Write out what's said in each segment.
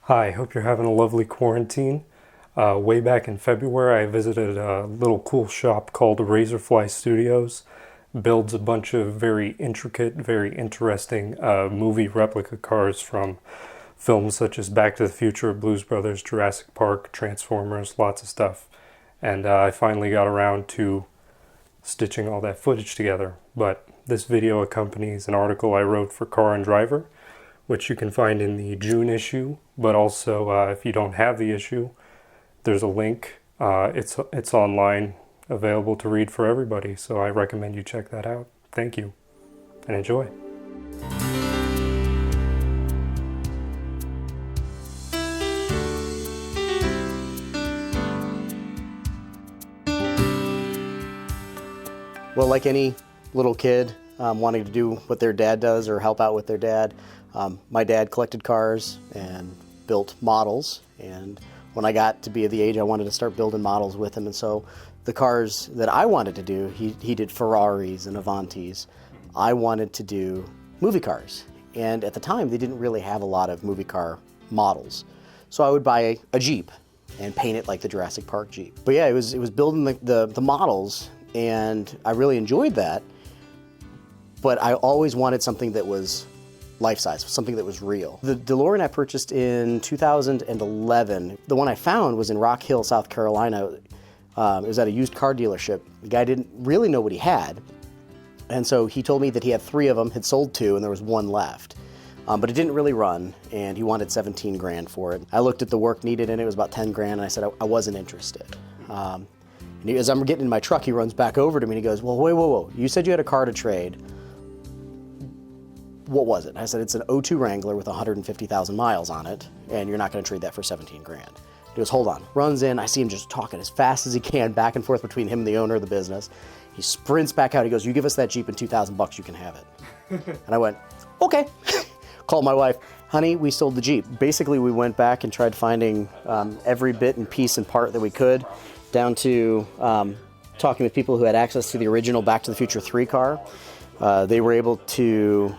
Hi, hope you're having a lovely quarantine. Way back in February, I visited a little cool shop called Razorfly Studios. Builds a bunch of very intricate, very interesting movie replica cars from films such as Back to the Future, Blues Brothers, Jurassic Park, Transformers, lots of stuff. And I finally got around to stitching all that footage together. But this video accompanies an article I wrote for Car and Driver, which you can find in the June issue, but also if you don't have the issue, there's a link. It's online, available to read for everybody, so I recommend you check that out. Thank you, and enjoy. Well, like any little kid wanting to do what their dad does or help out with their dad, my dad collected cars and built models. And when I got to be at the age I wanted to start building models with him, and so the cars that I wanted to do, he did Ferraris and Avantis. I wanted to do movie cars. And at the time, they didn't really have a lot of movie car models. So I would buy a Jeep and paint it like the Jurassic Park Jeep. But yeah, it was building the models, and I really enjoyed that. But I always wanted something that was life-size, something that was real. The DeLorean I purchased in 2011, the one I found was in Rock Hill, South Carolina. It was at a used car dealership. The guy didn't really know what he had. And so he told me that he had 3 of them, had sold 2, and there was 1 left. But it didn't really run, and he wanted 17 grand for it. I looked at the work needed, and it was about 10 grand, and I said I wasn't interested. And as I'm getting in my truck, he runs back over to me, and he goes, well, whoa, you said you had a car to trade. What was it? I said, it's an '02 Wrangler with 150,000 miles on it, and you're not going to trade that for 17 grand. He goes, hold on. Runs in, I see him just talking as fast as he can, back and forth between him and the owner of the business. He sprints back out, he goes, you give us that Jeep and $2,000, you can have it. And I went, okay. Called my wife, honey, we sold the Jeep. Basically, we went back and tried finding every bit and piece and part that we could, down to talking with people who had access to the original Back to the Future 3 car. We were able to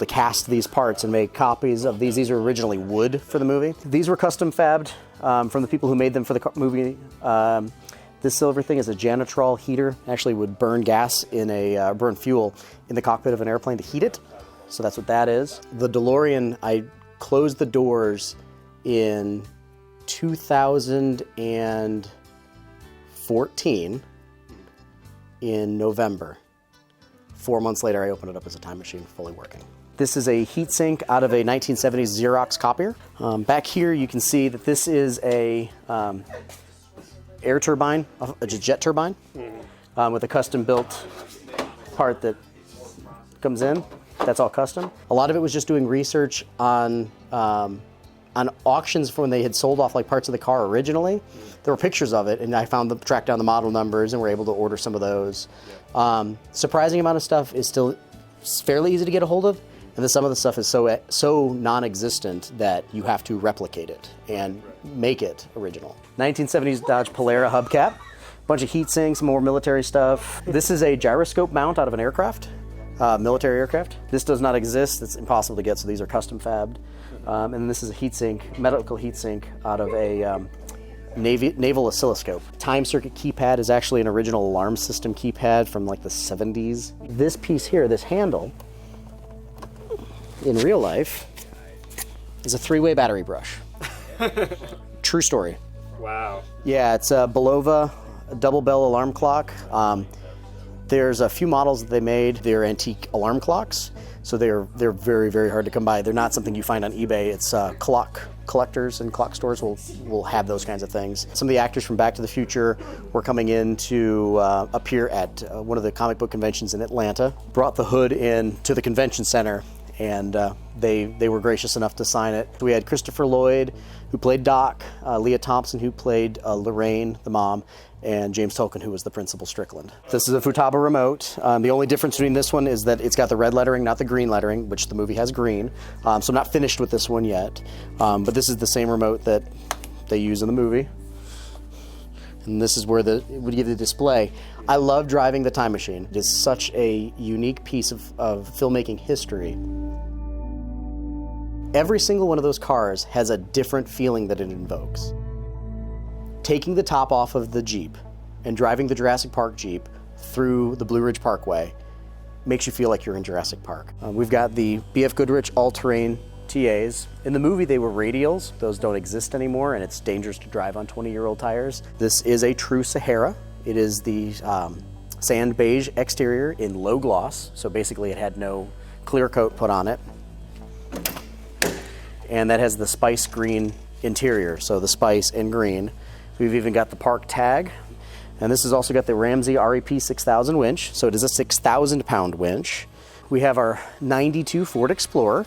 cast these parts and make copies of these. These were originally wood for the movie. These were custom fabbed from the people who made them for the movie. This silver thing is a Janitrol heater. Actually would burn gas burn fuel in the cockpit of an airplane to heat it. So that's what that is. The DeLorean, I closed the doors in 2014 in November. 4 months later, I opened it up as a time machine, fully working. This is a heatsink out of a 1970s Xerox copier. Back here, you can see that this is a air turbine, a jet turbine, with a custom-built part that comes in. That's all custom. A lot of it was just doing research on auctions from when they had sold off like parts of the car originally. There were pictures of it, and I tracked down the model numbers and were able to order some of those. Surprising amount of stuff is still fairly easy to get a hold of, and then some of the stuff is so non-existent that you have to replicate it and make it original. 1970s Dodge Polara hubcap, bunch of heat sinks, more military stuff. This is a gyroscope mount out of an aircraft, military aircraft. This does not exist, it's impossible to get, so these are custom fabbed. And this is a heatsink, medical heatsink out of a naval oscilloscope. Time circuit keypad is actually an original alarm system keypad from like the 70s. This piece here, this handle, in real life, is a 3-way battery brush. True story. Wow. Yeah, it's a Belova double bell alarm clock. There's a few models that they made. They're antique alarm clocks, so they're very, very hard to come by. They're not something you find on eBay. It's clock collectors and clock stores will have those kinds of things. Some of the actors from Back to the Future were coming in to appear at one of the comic book conventions in Atlanta. Brought the hood in to the convention center, and they were gracious enough to sign it. We had Christopher Lloyd, who played Doc, Leah Thompson, who played Lorraine, the mom, and James Tolkien, who was the Principal Strickland. This is a Futaba remote. The only difference between this one is that it's got the red lettering, not the green lettering, which the movie has green. So I'm not finished with this one yet. But this is the same remote that they use in the movie. And this is where it would give the display. I love driving the time machine. It is such a unique piece of filmmaking history. Every single one of those cars has a different feeling that it invokes. Taking the top off of the Jeep and driving the Jurassic Park Jeep through the Blue Ridge Parkway makes you feel like you're in Jurassic Park. We've got the BF Goodrich all-terrain TAs. In the movie, they were radials. Those don't exist anymore, and it's dangerous to drive on 20-year-old tires. This is a true Sahara. It is the sand beige exterior in low gloss, so basically it had no clear coat put on it. And that has the spice green interior, so the spice and green. We've even got the park tag, and this has also got the Ramsey REP 6000 winch, so it is a 6,000 pound winch. We have our 92 Ford Explorer.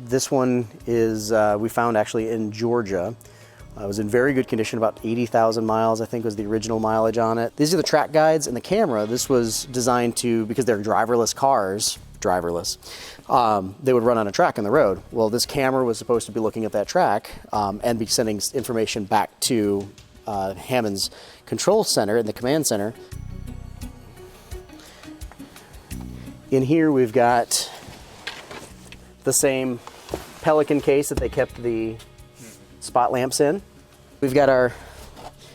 This one is, we found actually in Georgia. It was in very good condition, about 80,000 miles, I think was the original mileage on it. These are the track guides and the camera. This was designed to, because they're driverless cars, they would run on a track on the road. Well, this camera was supposed to be looking at that track and be sending information back to Hammond's control center and the command center. In here we've got the same Pelican case that they kept the spot lamps in. We've got our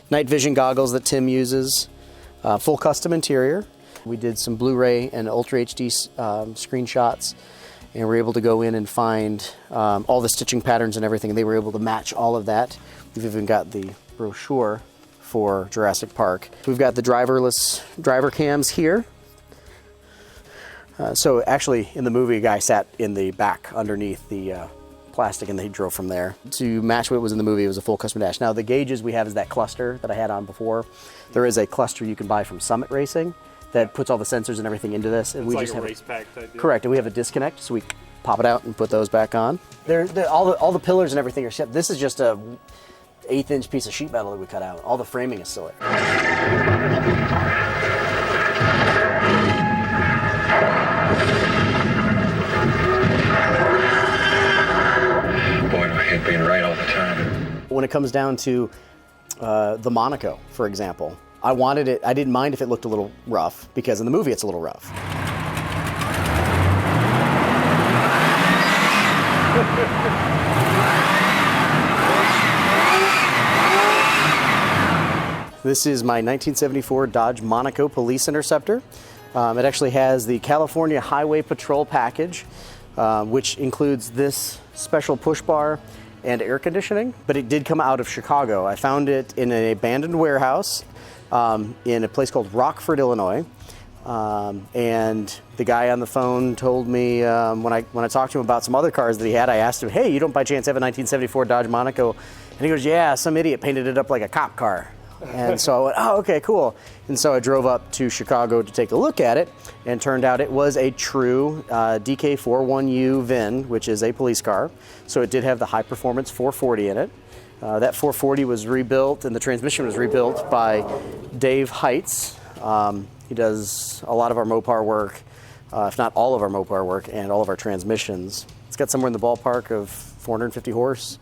night vision goggles that Tim uses, full custom interior. We did some Blu-ray and Ultra HD screenshots, and we're able to go in and find all the stitching patterns and everything, and they were able to match all of that. We've even got the brochure for Jurassic Park. We've got the driverless driver cams here. So actually, in the movie, a guy sat in the back underneath the plastic, and they drove from there. To match what was in the movie, it was a full custom dash. Now, the gauges we have is that cluster that I had on before. There is a cluster you can buy from Summit Racing that puts all the sensors and everything into this. And it's we like just a have race pack type deal. Correct, and we have a disconnect, so we pop it out and put those back on. All the pillars and everything are shipped. This is just a 1/8 inch piece of sheet metal that we cut out. All the framing is still there. Boy, do I hate being right all the time. When it comes down to the Monaco, for example, I didn't mind if it looked a little rough, because in the movie it's a little rough. This is my 1974 Dodge Monaco Police Interceptor. It actually has the California Highway Patrol package, which includes this special push bar and air conditioning, but it did come out of Chicago. I found it in an abandoned warehouse in a place called Rockford, Illinois. And the guy on the phone told me, when I talked to him about some other cars that he had, I asked him, hey, you don't by chance have a 1974 Dodge Monaco? And he goes, yeah, some idiot painted it up like a cop car. And so I went, oh, okay, cool. And so I drove up to Chicago to take a look at it, and turned out it was a true DK41U VIN, which is a police car. So it did have the high performance 440 in it. That 440 was rebuilt, and the transmission was rebuilt by Dave Heitz. He does a lot of our Mopar work, if not all of our Mopar work, and all of our transmissions. It's got somewhere in the ballpark of 450 horse.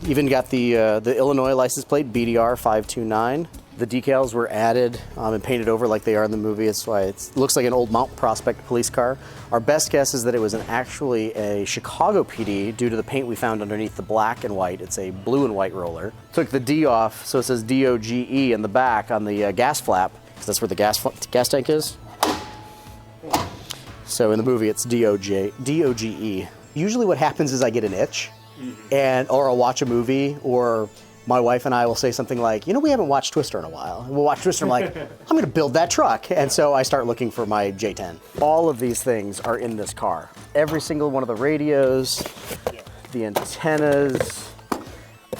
Even got the Illinois license plate, BDR 529. The decals were added and painted over like they are in the movie. That's why it looks like an old Mount Prospect police car. Our best guess is that it was actually a Chicago PD due to the paint we found underneath the black and white. It's a blue and white roller. Took the D off, so it says DOGE in the back on the gas flap, because that's where the gas tank is. So in the movie, it's DOGE. Usually what happens is I get an itch, or I'll watch a movie, or my wife and I will say something like, we haven't watched Twister in a while. And we'll watch Twister, I'm like, I'm going to build that truck. And so I start looking for my J10. All of these things are in this car. Every single one of the radios, the antennas,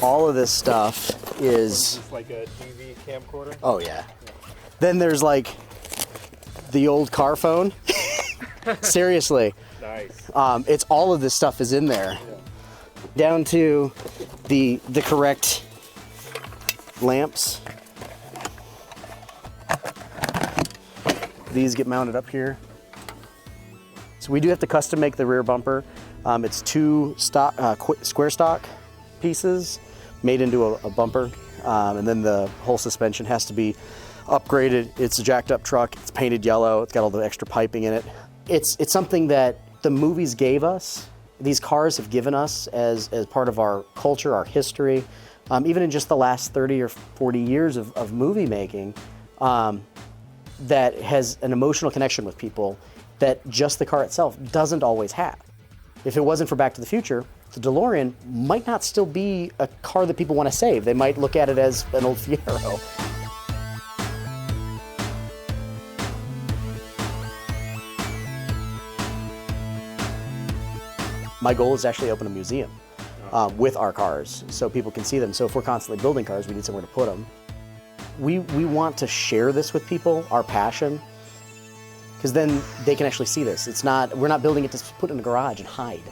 all of this stuff is... Just like a TV camcorder? Oh, yeah. Then there's like the old car phone. Seriously. Nice. It's all of this stuff is in there. Yeah. Down to the correct lamps. These get mounted up here. So we do have to custom make the rear bumper. It's two square stock pieces made into a bumper, and then the whole suspension has to be upgraded. It's a jacked up truck. It's painted yellow. It's got all the extra piping in it. It's something that the movies gave us, these cars have given us as part of our culture, our history, even in just the last 30 or 40 years of movie making, that has an emotional connection with people that just the car itself doesn't always have. If it wasn't for Back to the Future, the DeLorean might not still be a car that people want to save. They might look at it as an old Fiero. My goal is to actually open a museum with our cars so people can see them. So if we're constantly building cars, we need somewhere to put them. We want to share this with people, our passion, because then they can actually see this. We're not building it to put in a garage and hide.